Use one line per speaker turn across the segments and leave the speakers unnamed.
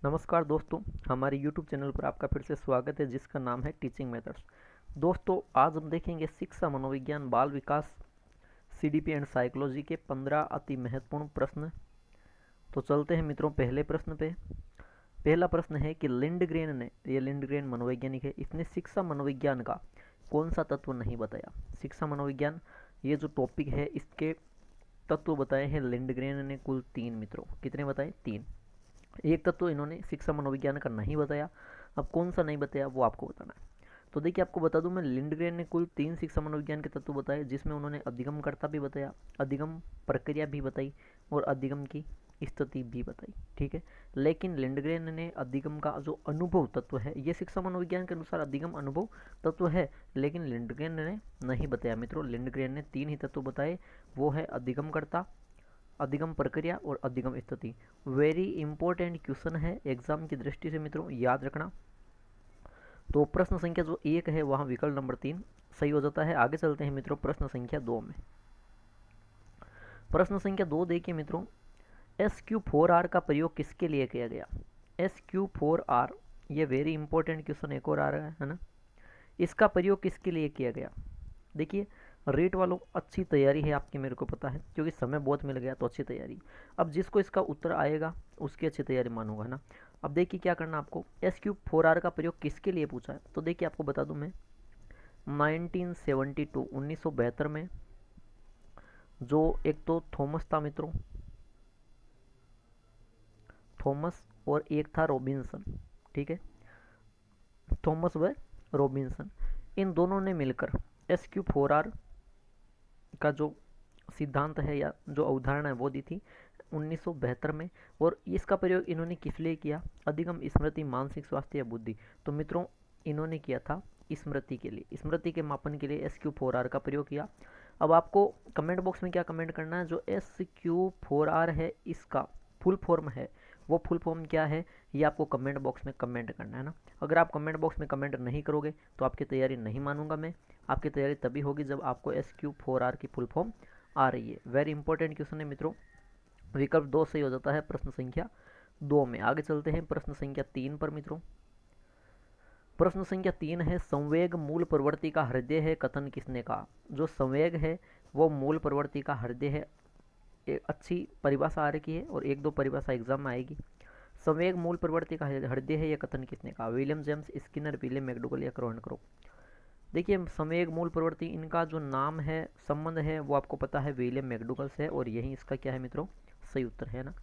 नमस्कार दोस्तों, हमारे YouTube चैनल पर आपका फिर से स्वागत है जिसका नाम है टीचिंग मेथड्स। दोस्तों, आज हम देखेंगे शिक्षा, मनोविज्ञान, बाल विकास, CDP एंड साइकोलॉजी के 15 अति महत्वपूर्ण प्रश्न। तो चलते हैं मित्रों पहले प्रश्न पे। पहला प्रश्न है कि लिंडग्रेन मनोवैज्ञानिक है, इसने शिक्षा मनोविज्ञान का कौन सा तत्व नहीं बताया। शिक्षा मनोविज्ञान ये जो टॉपिक है इसके तत्व बताए हैं लिंडग्रेन ने कुल 3 मित्रों। कितने बताए? 3। एक तत्व इन्होंने शिक्षा मनोविज्ञान का नहीं बताया। अब कौन सा नहीं बताया वो आपको बताना है। तो देखिए, आपको बता दूं मैं, लिंडग्रेन ने कुल 3 शिक्षा मनोविज्ञान के तत्व बताए, जिसमें उन्होंने अधिगमकर्ता भी बताया, अधिगम प्रक्रिया भी बताई और अधिगम की स्थिति भी बताई। ठीक है, लेकिन लिंडग्रेन ने अधिगम का जो अनुभव तत्व है, ये शिक्षा मनोविज्ञान के अनुसार अधिगम अनुभव तत्व है, लेकिन लिंडग्रेन ने नहीं बताया मित्रों। लिंडग्रेन ने 3 ही तत्व बताए, वो है अधिगमकर्ता, अधिगम प्रक्रिया और अधिगम स्थिति। वेरी इंपॉर्टेंट क्वेश्चन है एग्जाम की दृष्टि से मित्रों, याद रखना। तो प्रश्न संख्या जो 1 है वहां विकल्प नंबर 3 सही हो जाता है। आगे चलते हैं मित्रों प्रश्न संख्या 2 में। प्रश्न संख्या 2 देखिए मित्रों, SQ4R का प्रयोग किसके लिए किया गया। SQ4R, ये वेरी इंपॉर्टेंट क्वेश्चन एक और आ रहा है ना। इसका प्रयोग किसके लिए किया गया। देखिए, रेट वालों अच्छी तैयारी है आपकी, मेरे को पता है, क्योंकि समय बहुत मिल गया तो अच्छी तैयारी। अब जिसको इसका उत्तर आएगा उसकी अच्छी तैयारी मानूंगा, है ना। अब देखिए क्या करना आपको, SQ4R का प्रयोग किसके लिए पूछा है। तो देखिए आपको बता दूं मैं, 1972 में जो एक तो थॉमस था मित्रों, थॉमस, और एक था रॉबिन्सन। ठीक है, थॉमस व रॉबिन्सन, इन दोनों ने मिलकर SQ4R का जो सिद्धांत है या जो अवधारणा है वो दी थी 1972 में। और इसका प्रयोग इन्होंने किस लिए किया, अधिगम, स्मृति, मानसिक स्वास्थ्य या बुद्धि। तो मित्रों इन्होंने किया था स्मृति के लिए, स्मृति के मापन के लिए SQ4R का प्रयोग किया। अब आपको कमेंट बॉक्स में क्या कमेंट करना है, जो SQ4R है इसका फुल फॉर्म है, वो फुल फॉर्म क्या है, ये आपको कमेंट बॉक्स में कमेंट करना है ना। अगर आप कमेंट बॉक्स में कमेंट नहीं करोगे तो आपकी तैयारी नहीं मानूंगा मैं। आपकी तैयारी तभी होगी जब आपको SQ4R की फुल फॉर्म आ रही है। वेरी इंपॉर्टेंट क्वेश्चन है मित्रों। विकल्प 2 सही हो जाता है प्रश्न संख्या 2 में। आगे चलते हैं प्रश्न संख्या 3 पर मित्रों। प्रश्न संख्या 3 है, संवेग मूल प्रवृत्ति का हृदय है, कथन किसने कहा। जो संवेग है वो मूल प्रवृत्ति का हृदय है। एक अच्छी परिभाषा आ रखी है और एक दो परिभाषा एग्जाम में आएगी। संवेग मूल प्रवृत्ति का हृदय है, यह कथन किसने कहा। William James, Skinner, William McDougall या क्रोनक्रो। देखिए, संवेग मूल प्रवृत्ति, इनका जो नाम है, संबंध है, वो आपको पता है विलियम मैकडूगल से, और यही इसका क्या है मित्रों, सही उत्तर है ना।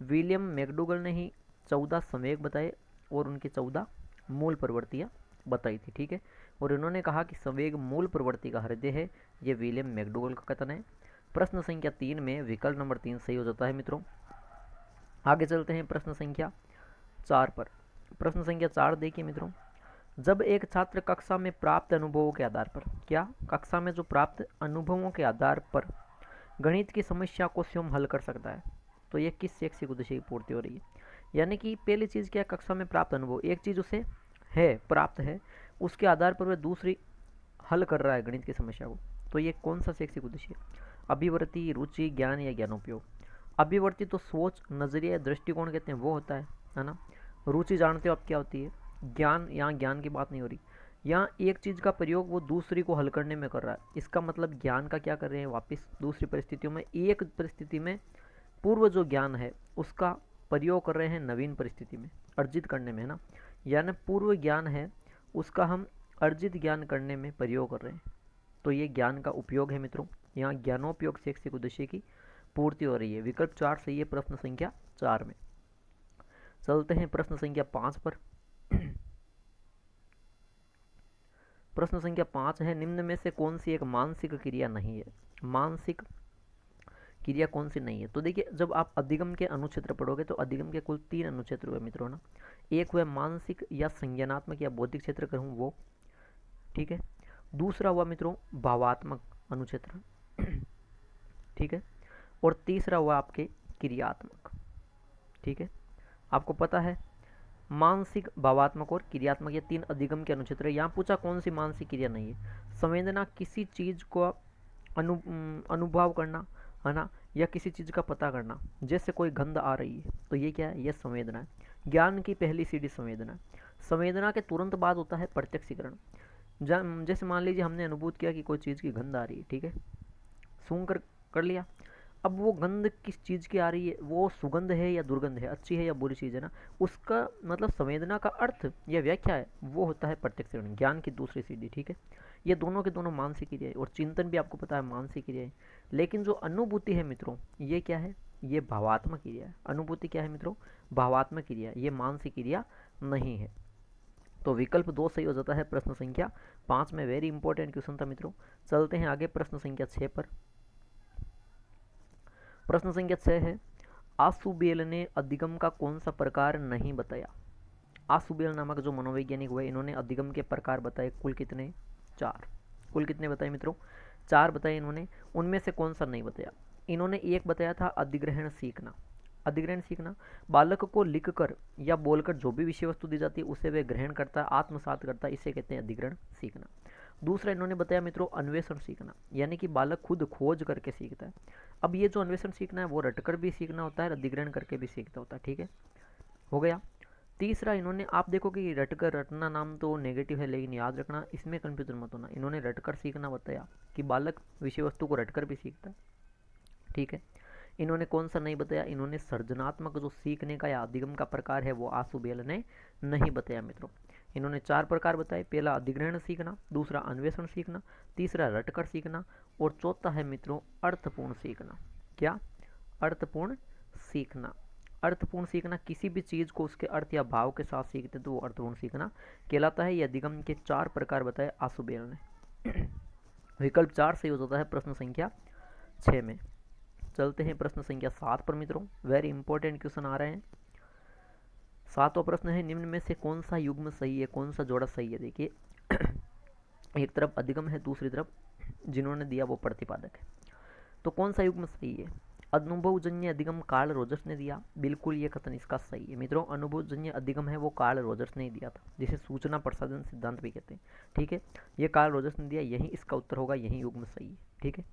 विलियम मैकडूगल ने ही 14 संवेग बताए और उनकी 14 मूल प्रवृत्तियाँ बताई थी। ठीक है, और इन्होंने कहा कि संवेग मूल प्रवृत्ति का हृदय है, ये विलियम मैकडूगल का कथन है। प्रश्न संख्या 3 में विकल्प नंबर 3 सही हो जाता है मित्रों। आगे चलते हैं प्रश्न संख्या 4 पर। प्रश्न संख्या 4 देखिए मित्रों, जब एक छात्र कक्षा में प्राप्त अनुभवों के आधार पर, क्या, कक्षा में जो प्राप्त अनुभवों के आधार पर गणित की समस्या को स्वयं हल कर सकता है, तो ये किस शैक्षिक उद्देश्य की पूर्ति हो रही है। यानी कि पहली चीज़ क्या, कक्षा में प्राप्त अनुभव, एक चीज़ उसे है, प्राप्त है, उसके आधार पर वह दूसरी हल कर रहा है गणित की समस्या को। तो ये कौन सा शैक्षिक उद्देश्य है। अभिवृत्ति, रुचि, ज्ञान या ज्ञानोपयोग। अभिवृत्ति तो सोच, नजरिया, दृष्टिकोण कहते हैं, वो होता है ना। रुचि जानते हो आप क्या होती है। ज्ञान, यहाँ ज्ञान की बात नहीं हो रही, यहाँ एक चीज़ का प्रयोग वो दूसरी को हल करने में कर रहा है। इसका मतलब ज्ञान का क्या कर रहे हैं, वापस दूसरी परिस्थितियों में, एक परिस्थिति में पूर्व जो ज्ञान है उसका प्रयोग कर रहे हैं नवीन परिस्थिति में अर्जित करने में, है ना। यानी पूर्व ज्ञान है उसका हम अर्जित ज्ञान करने में प्रयोग कर रहे हैं, तो ये ज्ञान का उपयोग है मित्रों। यहाँ ज्ञानोपयोग शैक्षिक उद्देश्य की पूर्ति हो रही है। विकल्प 4 सही है प्रश्न संख्या 4 में। चलते हैं प्रश्न संख्या 5 पर। प्रश्न संख्या 5 है, निम्न में से कौन सी एक मानसिक क्रिया नहीं है। मानसिक क्रिया कौन सी नहीं है। तो देखिए, जब आप अधिगम के अनुक्षेत्र पढ़ोगे तो अधिगम के कुल 3 अनुक्षेत्र हुए मित्रों ना। एक हुआ मानसिक या संज्ञानात्मक या बौद्धिक क्षेत्र कहूँ वो, ठीक है। दूसरा हुआ मित्रों भावात्मक अनुक्षेत्र, ठीक है। और तीसरा हुआ आपके क्रियात्मक, ठीक है। आपको पता है मानसिक, भावात्मक और क्रियात्मक, ये 3 अधिगम के अनुक्षेत्र है। यहाँ पूछा कौन सी मानसिक क्रिया नहीं है। संवेदना, किसी चीज को अनुभव करना, है ना, या किसी चीज का पता करना, जैसे कोई गंध आ रही है तो ये क्या है, ये संवेदना है। ज्ञान की पहली सीढ़ी संवेदना। संवेदना के तुरंत बाद होता है प्रत्यक्षीकरण। जैसे मान लीजिए हमने अनुभूत किया कि कोई चीज़ की गंध आ रही है, ठीक है, सूंघ कर लिया। अब वो गंध किस चीज़ की आ रही है, वो सुगंध है या दुर्गंध है, अच्छी है या बुरी चीज़ है ना, उसका मतलब संवेदना का अर्थ या व्याख्या है वो होता है प्रत्यक्षीकरण, ज्ञान की दूसरी सीढ़ी। ठीक है, ये दोनों के दोनों मानसिक क्रिया है और चिंतन भी आपको पता है मानसिक क्रिया है। लेकिन जो अनुभूति है मित्रों, ये क्या है, ये भावात्मक क्रिया है। अनुभूति क्या है मित्रों, भावात्मक क्रिया है, ये मानसिक क्रिया नहीं है। तो विकल्प 2 सही हो जाता है प्रश्न संख्या 5 में। वेरी इंपॉर्टेंट क्वेश्चन था मित्रों। चलते हैं आगे प्रश्न संख्या 6 पर। प्रश्न संख्या 6 है, आसुबेल ने अधिगम का कौन सा प्रकार नहीं बताया। आसुबेल नामक जो मनोवैज्ञानिक हुए, इन्होंने अधिगम के प्रकार बताए, कुल कितने, 4। कुल कितने बताए मित्रों, 4 बताए इन्होंने। उनमें से कौन सा नहीं बताया, इन्होंने एक बताया था अधिग्रहण सीखना। अधिग्रहण सीखना, बालक को लिखकर या बोलकर जो भी विषय वस्तु दी जाती है उसे वह ग्रहण करता है, आत्मसात करता है, इसे कहते हैं अधिग्रहण सीखना। दूसरा इन्होंने बताया मित्रों अन्वेषण सीखना, यानी कि बालक खुद खोज करके सीखता है। अब ये जो अन्वेषण सीखना है वो रटकर भी सीखना होता है, अधिग्रहण करके भी सीखता होता है। ठीक है, हो गया। तीसरा इन्होंने, आप देखो कि रटकर, रटना नाम तो नेगेटिव है, लेकिन याद रखना इसमें कंफ्यूजन मत होना, इन्होंने रटकर सीखना बताया कि बालक विषय वस्तु को रटकर भी सीखता है। ठीक है, इन्होंने कौन सा नहीं बताया, इन्होंने सृजनात्मक जो सीखने का या अधिगम का प्रकार है वो आसुबेल ने नहीं बताया मित्रों। इन्होंने 4 प्रकार बताए, पहला अधिग्रहण सीखना, दूसरा अन्वेषण सीखना, तीसरा रटकर सीखना और चौथा है मित्रों अर्थपूर्ण सीखना। क्या, अर्थपूर्ण सीखना। अर्थपूर्ण सीखना, किसी भी चीज़ को उसके अर्थ या भाव के साथ सीखते तो वो अर्थपूर्ण सीखना कहलाता है। ये अधिगम के 4 प्रकार बताए आसुबेल ने। विकल्प 4 सही हो जाता है प्रश्न संख्या 6 में। चलते हैं प्रश्न संख्या 7 पर मित्रों। वेरी इंपॉर्टेंट क्वेश्चन आ रहे हैं। 7वां प्रश्न है, निम्न में से कौन सा युग्म सही है, कौन सा जोड़ा सही है। देखिए एक तरफ अधिगम है, दूसरी तरफ जिन्होंने दिया वो प्रतिपादक है, तो कौन सा युग्म सही है। अनुभवजन्य अधिगम कार्ल रोजर्स ने दिया, बिल्कुल ये कथन इसका सही है मित्रों। अनुभवजन्य अधिगम है वो कार्ल रोजर्स ने दिया था, जिसे सूचना प्रसारण सिद्धांत भी कहते हैं। ठीक है, ये कार्ल रोजर्स ने दिया, यही इसका उत्तर होगा, यही युग्म सही है। ठीक है,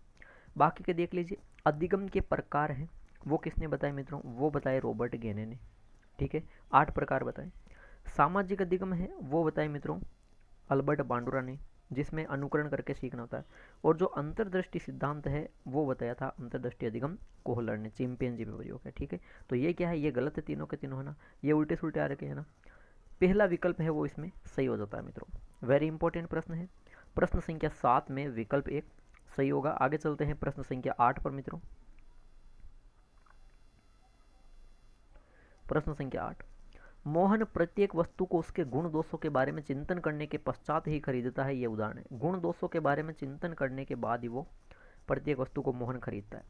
बाकी के देख लीजिए। अधिगम के प्रकार हैं वो किसने बताए मित्रों, वो बताए रॉबर्ट गेने ने। ठीक है, 8 प्रकार बताए। सामाजिक अधिगम है वो बताए मित्रों अल्बर्ट बांडुरा ने, जिसमें अनुकरण करके सीखना होता है। और जो अंतर्दृष्टि सिद्धांत है वो बताया था अंतर्दृष्टि अधिगम कोहलर ने, चिंपैंजी में प्रयोग है। ठीक है, तो ये क्या है, ये गलत है, तीनों के तीनों है ना, ये उल्टे सुल्टे आ रखे हैं ना। पहला विकल्प है वो इसमें सही हो जाता है मित्रों। वेरी इंपॉर्टेंट प्रश्न है। प्रश्न संख्या 7 में विकल्प 1 सही होगा। आगे चलते हैं प्रश्न संख्या 8 पर मित्रों। प्रश्न संख्या 8, मोहन प्रत्येक वस्तु को उसके गुण दोषों के बारे में चिंतन करने के पश्चात ही खरीदता है। ये उदाहरण है, गुण दोषों के बारे में चिंतन करने के बाद ही वो प्रत्येक वस्तु को मोहन खरीदता है।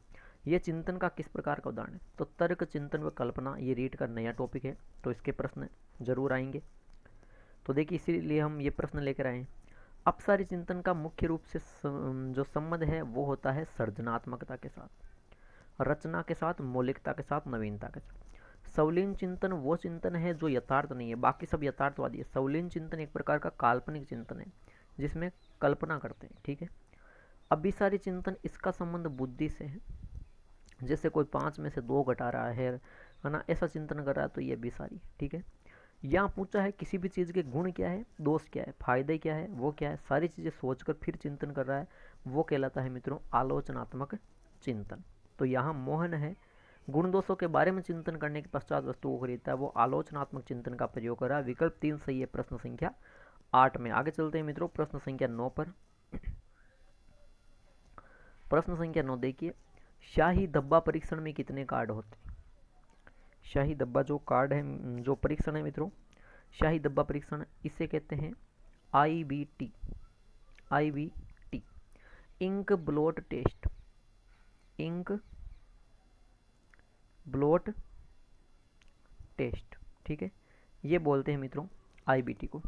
ये चिंतन का किस प्रकार का उदाहरण है, तो तर्क, चिंतन व कल्पना। ये रीड का नया टॉपिक है, तो इसके प्रश्न जरूर आएंगे। तो देखिए इसीलिए हम ये प्रश्न लेकर आए हैं। अपसारी चिंतन का मुख्य रूप से जो संबंध है वो होता है सृजनात्मकता के साथ, रचना के साथ, मौलिकता के साथ, नवीनता के साथ। सवलीन चिंतन वो चिंतन है जो यथार्थ नहीं है, बाकी सब यथार्थवादी है। सवलीन चिंतन एक प्रकार का काल्पनिक चिंतन है जिसमें कल्पना करते हैं। ठीक है, अभिसारी चिंतन, इसका संबंध बुद्धि से है, जैसे कोई 5 में से 2 घटा रहा है ना, ऐसा चिंतन कर रहा है तो ये अभिसारी। ठीक है, यहाँ पूछा है किसी भी चीज़ के गुण क्या है, दोष क्या है, फायदे क्या है, वो क्या है, सारी चीज़ें सोचकर फिर चिंतन कर रहा है, वो कहलाता है मित्रों आलोचनात्मक चिंतन। तो यहाँ मोहन है, गुण दोषों के बारे में चिंतन करने के पश्चात वस्तु को खरीदता है, वो आलोचनात्मक चिंतन का प्रयोग कर रहा है। विकल्प 3 सही है प्रश्न संख्या 8 में। आगे चलते हैं मित्रों प्रश्न संख्या 9 पर। प्रश्न संख्या 9 देखिए, शाही धब्बा परीक्षण में कितने कार्ड होते हैं। शाही धब्बा जो कार्ड है, जो परीक्षण है मित्रों, शाही धब्बा परीक्षण, इसे कहते हैं IBT। IBT, ink blot test. Ink blot test. ठीक है, ये बोलते हैं मित्रों IBT को।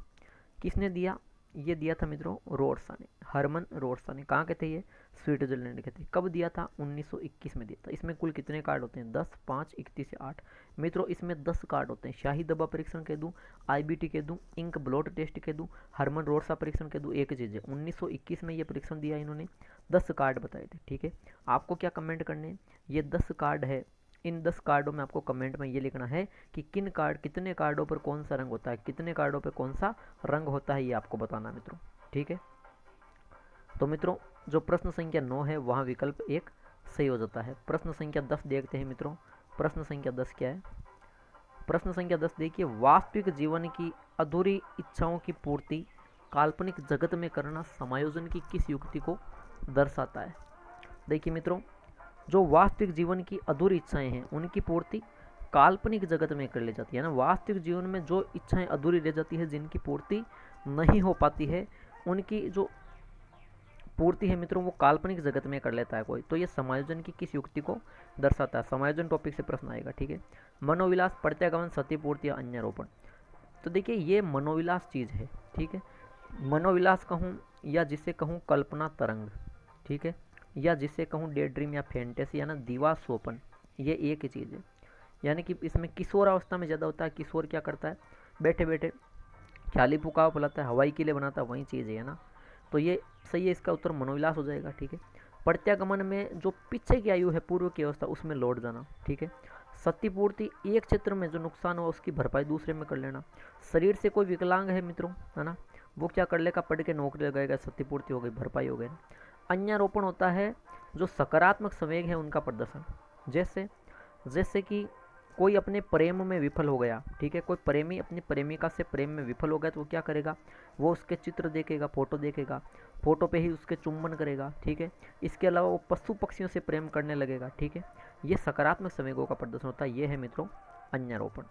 किसने दिया, ये दिया था मित्रों रोड्सा ने, हरमन रोड्सा ने। कहाँ के थे ये, स्विट्जरलैंड के थे। कब दिया था, 1921 में दिया था। इसमें कुल कितने कार्ड होते हैं, 10, 5, 31 से 8 मित्रों, इसमें 10 कार्ड होते हैं। शाही दबा परीक्षण कह दूँ, IBT कह दूँ, इंक ब्लोट टेस्ट कह दूँ, हरमन रोड्सा परीक्षण कह दूँ, एक चीज़ है 1921 में ये परीक्षण दिया इन्होंने, 10 कार्ड बताए थे। ठीक है, आपको क्या कमेंट करने हैं, ये 10 कार्ड है इन 10 कार्डों में आपको कमेंट में ये लिखना है कि कितने कार्डों पर कौन सा रंग होता है, कितने कार्डों पर कौन सा रंग होता है, ये आपको बताना मित्रों। ठीक है, तो मित्रों जो प्रश्न संख्या 9 है वहाँ विकल्प 1 सही हो जाता है। प्रश्न संख्या 10 देखते हैं मित्रों। प्रश्न संख्या 10 क्या है? प्रश्न संख्या 10 देखिए, वास्तविक जीवन की अधूरी इच्छाओं की पूर्ति काल्पनिक जगत में करना समायोजन की किस युक्ति को दर्शाता है? देखिए मित्रों, जो वास्तविक जीवन की अधूरी इच्छाएं हैं उनकी पूर्ति काल्पनिक जगत में कर ली जाती है ना। वास्तविक जीवन में जो इच्छाएं अधूरी रह जाती है, जिनकी पूर्ति नहीं हो पाती है, उनकी जो पूर्ति है मित्रों वो काल्पनिक जगत में कर लेता है कोई। तो ये समायोजन की किस युक्ति को दर्शाता है? समायोजन टॉपिक से प्रश्न आएगा। ठीक है, मनोविलास, प्रत्यागमन, सतीपूर्ति या अन्यारोपण। तो देखिए ये मनोविलास चीज़ है। ठीक है, मनोविलास कहूँ या जिसे कहूँ कल्पना तरंग, ठीक है, या जिसे कहूँ डे ड्रीम या फैंटेसी या ना दीवा स्वप्न, ये एक ही चीज़ है। यानी कि इसमें किशोर अवस्था में ज़्यादा होता है। किशोर क्या करता है? बैठे बैठे ख्याली पुकाव फैलाता है, हवाई किले बनाता है, वही चीज़ है ना। तो ये सही है, इसका उत्तर मनोविलास हो जाएगा। ठीक है, प्रत्यागमन में जो पीछे की आयु है, पूर्व की अवस्था, उसमें लौट जाना। ठीक है, क्षतिपूर्ति एक क्षेत्र में जो नुकसान हुआ उसकी भरपाई दूसरे में कर लेना। शरीर से कोई विकलांग है मित्रों, है ना, वो क्या कर लेगा? पढ़ के नौकरी लगाएगा, क्षतिपूर्ति हो गई, भरपाई हो गई। अन्यारोपण होता है जो सकारात्मक संवेग है उनका प्रदर्शन। जैसे जैसे कि कोई अपने प्रेम में विफल हो गया। ठीक है, कोई प्रेमी अपनी प्रेमिका से प्रेम में विफल हो गया तो वो क्या करेगा? वो उसके चित्र देखेगा, फोटो देखेगा, फोटो पे ही उसके चुंबन करेगा। ठीक है, इसके अलावा वो पशु पक्षियों से प्रेम करने लगेगा। ठीक है, ये सकारात्मक संवेगों का प्रदर्शन होता है। ये है मित्रों अन्यारोपण।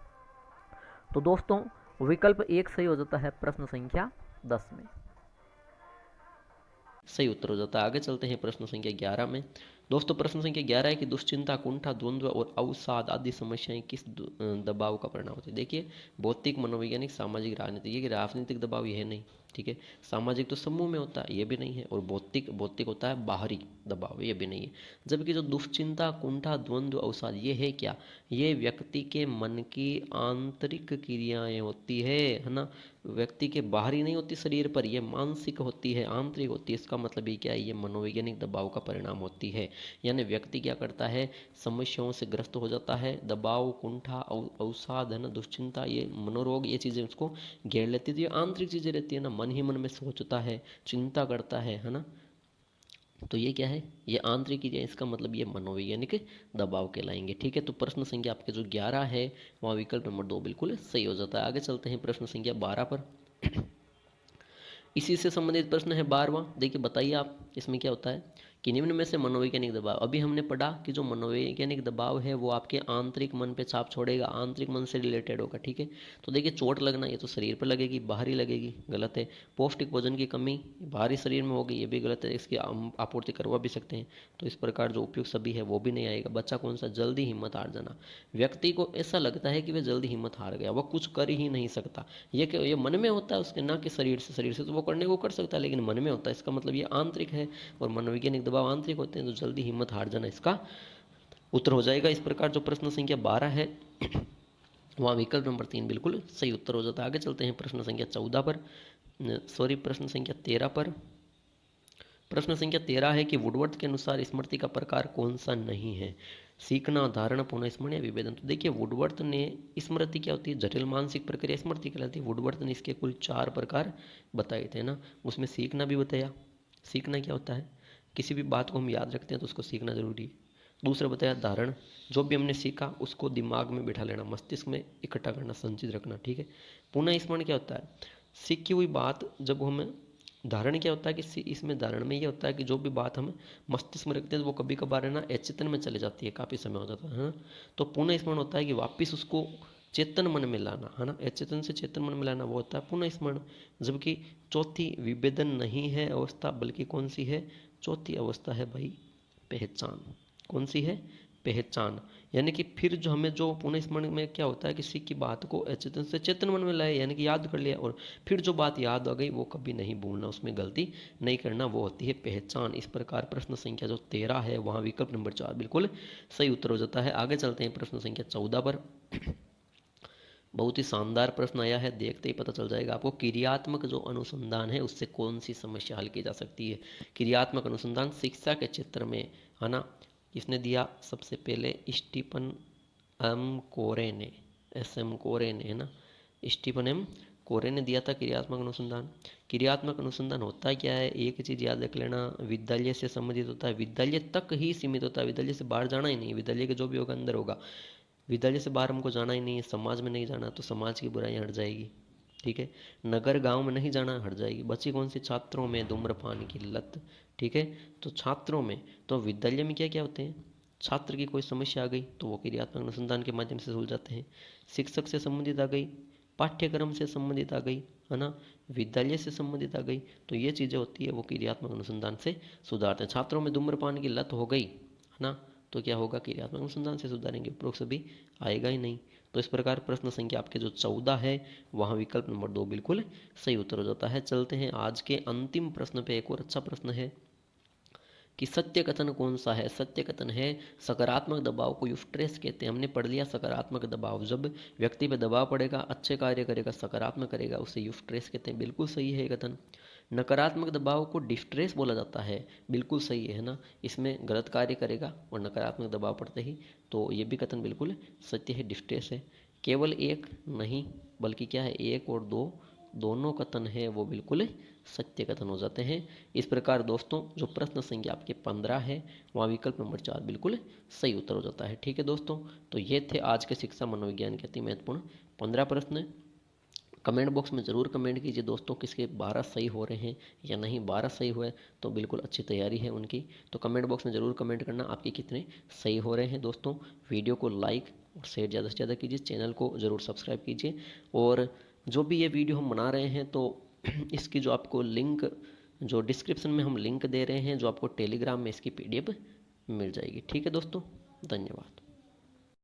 तो दोस्तों विकल्प 1 सही हो जाता है प्रश्न संख्या 10 में।
सही उत्तर हो जाता है। आगे चलते हैं प्रश्न संख्या 11 में। दोस्तों प्रश्न संख्या 11 है कि दुश्चिंता, कुंठा, द्वंद्व और अवसाद आदि समस्याएं किस दबाव का परिणाम होती है? देखिए भौतिक, मनोवैज्ञानिक, सामाजिक, राजनीतिक। ये कि राजनीतिक दबाव यह नहीं, ठीक है। सामाजिक तो समूह में होता है, ये भी नहीं है। और भौतिक भौतिक होता है बाहरी दबाव, ये भी नहीं है। जबकि जो दुश्चिंता, कुंठा, द्वंद्व, अवसाद, ये है क्या? ये व्यक्ति के मन की आंतरिक क्रियाएं होती है ना। व्यक्ति के बाहरी नहीं होती शरीर पर, यह मानसिक होती है, आंतरिक होती है। इसका मतलब ये क्या है? ये मनोवैज्ञानिक दबाव का परिणाम होती है। यानी व्यक्ति क्या करता है? समस्याओं से ग्रस्त हो जाता है। दबाव, कुंठा, अवसाद, है ना, दुश्चिंता, ये मनोरोग, ये चीज़ें उसको घेर लेती है। तो ये आंतरिक चीज़ें रहती है ना। मन ही मन में सोचता है, चिंता करता है ना। तो ये क्या है? ये आंतरिक क्रिया। इसका मतलब ये मनोवैज्ञानिक दबाव कहलाएंगे। ठीक है, तो प्रश्न संख्या आपके जो 11 है वहाँ विकल्प नंबर 2 बिल्कुल सही हो जाता है। आगे चलते हैं प्रश्न संख्या 12 पर। इसी से संबंधित प्रश्न है 12वां। देखिए बताइए आप इसमें क्या होता है कि निम्न में से मनोवैज्ञानिक दबाव, अभी हमने पढ़ा कि जो मनोवैज्ञानिक दबाव है वो आपके आंतरिक मन पे छाप छोड़ेगा, आंतरिक मन से रिलेटेड होगा। ठीक है, तो देखिए चोट लगना ये तो शरीर पर लगेगी, बाहरी लगेगी, गलत है। पौष्टिक भोजन की कमी बाहरी शरीर में होगी, ये भी गलत है। इसकी आपूर्ति करवा भी सकते हैं, तो इस प्रकार जो उपयुक्त सभी है वो भी नहीं आएगा। बच्चा कौन सा? जल्दी हिम्मत हार जाना। व्यक्ति को ऐसा लगता है कि वह जल्दी हिम्मत हार गया, वह कुछ कर ही नहीं सकता। ये मन में होता है उसके, ना कि शरीर से तो वो करने को कर सकता है, लेकिन मन में होता है। इसका मतलब ये आंतरिक है, और मनोवैज्ञानिक दबाव आंतरिक होते हैं। तो जल्दी हिम्मत हार जाना इसका उत्तर हो जाएगा। इस प्रकार जो प्रश्न संख्या 12 है वहाँ विकल्प नंबर 3 बिल्कुल सही उत्तर हो जाता है। आगे चलते हैं प्रश्न संख्या 14 पर, प्रश्न संख्या 13 पर। प्रश्न संख्या 13 है कि वुडवर्थ के अनुसार स्मृति का प्रकार कौन सा नहीं है? सीखना, धारण, पुनः स्मरण या विभेदन। तो देखिए वुडवर्थ ने स्मृति क्या होती है? जटिल मानसिक प्रक्रिया स्मृति कहलाती है। वुडवर्थ ने इसके कुल 4 प्रकार बताए थे ना। उसमें सीखना भी बताया। सीखना क्या होता है? किसी भी बात को हम याद रखते हैं तो उसको सीखना जरूरी है। दूसरा बताया धारण, जो भी हमने सीखा उसको दिमाग में बिठा लेना, मस्तिष्क में इकट्ठा करना, संचित रखना। ठीक है। पुनः स्मरण क्या होता है? सीखी हुई बात जब हमें, धारण क्या होता है कि इसमें धारण में ये होता है कि जो भी बात हम मस्तिष्क में रखते हैं तो वो कभी कभार है ना अचेतन में चले जाती है, काफ़ी समय हो जाता है ना। तो पुनः स्मरण होता है कि वापस उसको चेतन मन में लाना, है ना। अचेतन से चेतन मन में लाना वो होता है पुनः स्मरण। जबकि चौथी विभेदन नहीं है अवस्था, बल्कि कौन सी है? चौथी अवस्था है भाई पहचान। कौन सी है? पहचान। यानी कि फिर जो हमें जो पुनः स्मरण में क्या होता है, किसी की बात को अचेतन से चेतन मन में लाए, यानी कि याद कर लिया, और फिर जो बात याद आ गई वो कभी नहीं भूलना, उसमें गलती नहीं करना, वो होती है पहचान। इस प्रकार प्रश्न संख्या जो 13 है वहाँ विकल्प नंबर 4 बिल्कुल सही उत्तर हो जाता है। आगे चलते हैं प्रश्न संख्या 14 पर। बहुत ही शानदार प्रश्न आया है, देखते ही पता चल जाएगा आपको। क्रियात्मक जो अनुसंधान है उससे कौन सी समस्या हल की जा सकती है? क्रियात्मक अनुसंधान शिक्षा के क्षेत्र में, है ना, किसने दिया? सबसे पहले स्टीफन एम कोरे ने, एस एम कोरे ने, है ना, स्टीफन एम कोरे ने दिया था क्रियात्मक अनुसंधान। क्रियात्मक अनुसंधान होता क्या है? एक चीज़ याद रख लेना, विद्यालय से संबंधित होता है, विद्यालय तक ही सीमित होता है, विद्यालय से बाहर जाना ही नहीं, विद्यालय के जो भी होगा अंदर होगा, विद्यालय से बाहर हमको जाना ही नहीं है, समाज में नहीं जाना, तो समाज की बुराइयां हट जाएगी, ठीक है। नगर गांव में नहीं जाना, हट जाएगी। बची कौन सी? छात्रों में धूम्रपान की लत, ठीक है। तो छात्रों में, तो विद्यालय में क्या क्या होते हैं? छात्र की कोई समस्या आ गई तो वो क्रियात्मक अनुसंधान के माध्यम से सुलझाते हैं। शिक्षक से संबंधित आ गई, पाठ्यक्रम से संबंधित आ गई, है ना, विद्यालय से संबंधित आ गई, तो ये चीज़ें होती है वो क्रियात्मक अनुसंधान से सुधारते हैं। छात्रों में धूम्रपान की लत हो गई, है ना, तो क्या होगा? क्रियात्मक अनुसंधान से सुधारेंगे, उपरोक्त सभी आएगा ही नहीं। तो इस प्रकार प्रश्न संख्या आपके जो 14 है वहाँ विकल्प नंबर 2 बिल्कुल सही उत्तर हो जाता है। चलते हैं आज के अंतिम प्रश्न पे। एक और अच्छा प्रश्न है कि सत्य कथन कौन सा है? सत्य कथन है सकारात्मक दबाव को यूस्ट्रेस कहते हैं। हमने पढ़ लिया सकारात्मक दबाव, जब व्यक्ति पे दबाव पड़ेगा, अच्छे कार्य करेगा, सकारात्मक करेगा, उसे यूस्ट्रेस कहते हैं, बिल्कुल सही है कथन। नकारात्मक दबाव को डिस्ट्रेस बोला जाता है, बिल्कुल सही है ना, इसमें गलत कार्य करेगा और नकारात्मक दबाव पड़ते ही, तो ये भी कथन बिल्कुल सत्य है, डिस्ट्रेस है। केवल एक नहीं बल्कि क्या है? एक और दो, दोनों कथन है वो बिल्कुल सत्य कथन हो जाते हैं। इस प्रकार दोस्तों जो प्रश्न संख्या आपके 15 है वहाँ विकल्प नंबर 4 बिल्कुल सही उत्तर हो जाता है। ठीक है दोस्तों, तो ये थे आज के शिक्षा मनोविज्ञान के अति महत्वपूर्ण 15 प्रश्न। कमेंट बॉक्स में ज़रूर कमेंट कीजिए दोस्तों किसके 12 सही हो रहे हैं या नहीं। 12 सही हुए तो बिल्कुल अच्छी तैयारी है उनकी, तो कमेंट बॉक्स में ज़रूर कमेंट करना आपके कितने सही हो रहे हैं। दोस्तों वीडियो को लाइक और शेयर ज़्यादा से ज़्यादा कीजिए, चैनल को ज़रूर सब्सक्राइब कीजिए, और जो भी ये वीडियो हम बना रहे हैं तो इसकी जो आपको लिंक, जो डिस्क्रिप्शन में हम लिंक दे रहे हैं, जो आपको टेलीग्राम में इसकी PDF मिल जाएगी। ठीक है दोस्तों, धन्यवाद।